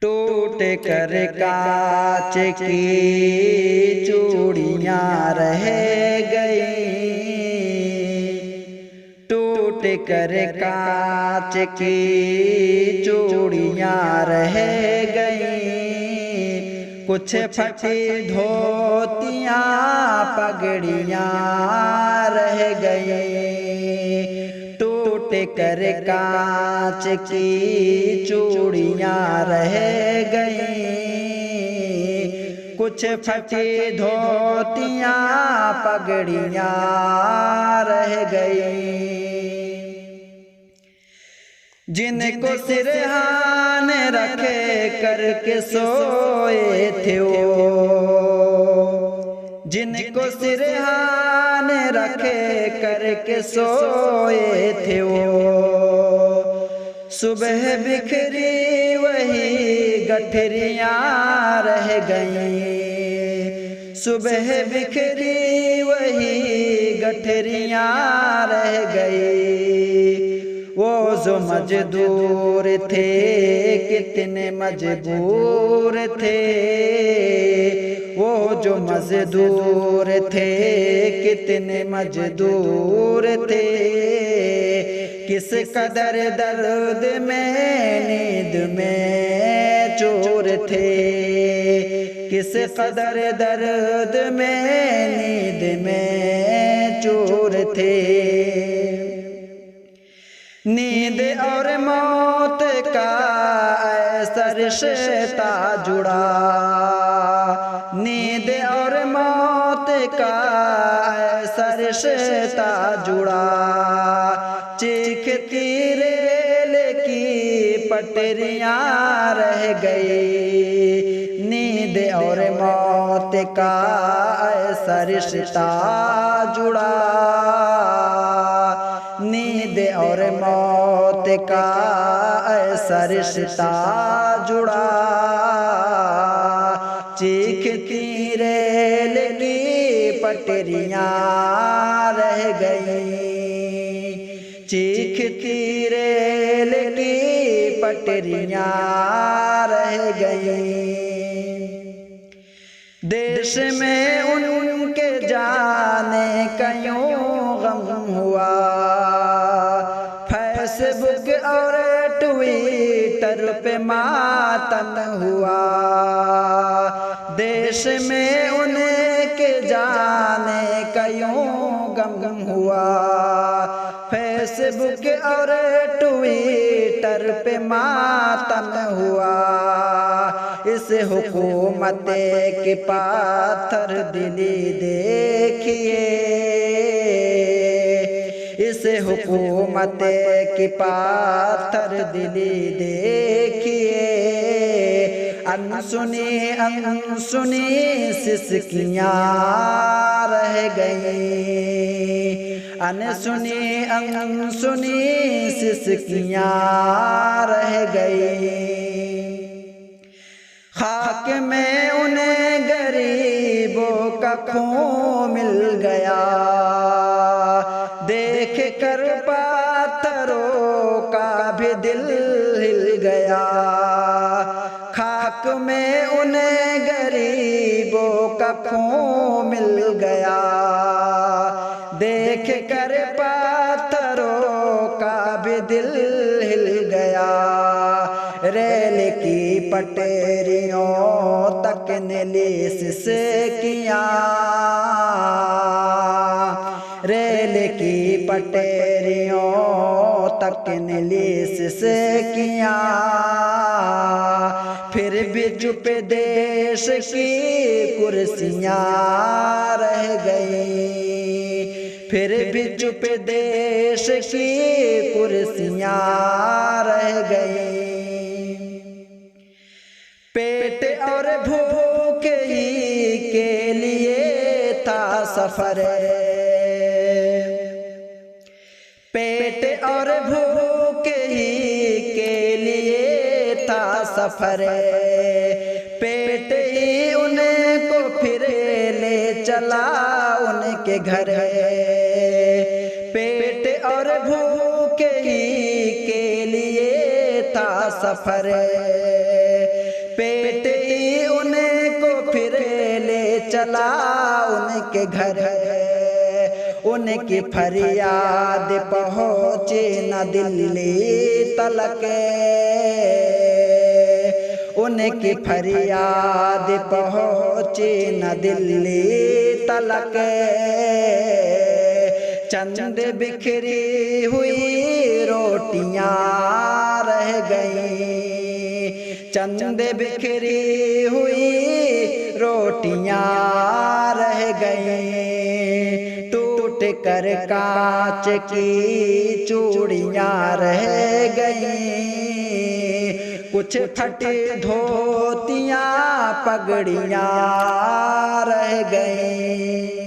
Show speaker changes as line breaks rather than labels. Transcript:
टूट कर कांच की चूड़ियां रह गई, टूट कर कांच की चूड़ियां रह गई। कुछ फटी धोतियां पगड़ियां रह गई, टूट कर कांच की चूड़ियां रह गई। कुछ फटी धोतियां पगड़ियां रह गई। जिनको सिरहान रखे करके सोए थे वो, जिनको सिरहान रखे करके सोए थे वो, सुबह बिखरी वही गठरियां रह गईं, सुबह बिखरी वही गठरियां रह गई। वो जो मजदूर थे कितने मजबूर थे, वो जो मजदूर थे कितने मजदूर थे। किस कदर दर्द में नींद में चूर थे, किस कदर दर्द में नींद में चूर थे। नींद और मौत का ऐसा रिश्ता जुड़ा, नींद और मौत का ऐसा रिश्ता जुड़ा। चीखती रेल की पटरियां रह गई, नींद और मौत का ऐसा रिश्ता जुड़ा। नींद और मौत का ऐसा रिश्ता जुड़ा। चीखती रेल की पटरियां रह गई, चीखती रेल की पटरियां रह गई। देश में उनके जाने का यूं गम हुआ, फेसबुक और ट्विटर पे मातम हुआ। देश में उनके जाने का यूं गम हुआ, फेसबुक और ट्विटर पे मातम हुआ। इस हुकूमत की पाथर दिली देखिए, इस हुकूमत की पाथर दिली देखिए। अनसुनी अनसुनी सिसकियां रह गई, अनसुनी अनसुनी सिसकियां रह गई। खाक में उन्हें गरीबों का खून मिल गया, देख कर पाथरों का भी दिल हिल गया। खाक में उन्हें गरीबों का खून मिल गया, देख कर पाथरों का भी दिल हिल गया। रेल की पटरियों तक नीलीस से किया, रेल की पटरियों तक नीलीस से किया। फिर भी चुप देश की कुर्सियां रह गई, फिर भी चुप देश की कुर्सियां रह गई। पेट और भूख ही के लिए था सफर, पेट और भूख ही के लिए था सफर। पेट ही उनको फिर ले चला उनके घर, पेट और भूख ही के लिए था सफर। पेट ही उनको फिर ले चला उनके घर। उनकी फरियाद पहुँचे न दिल्ली तलक, उनकी फरियाद पहुँचे न दिल्ली तलक। चंद बिखरी हुई रोटियां रह गईं, चंद बिखरी हुई रोटियां रह गईं। टूट कर कांच की चूड़ियां रह गईं, कुछ फटी धोतियां पगड़ियां रह गईं।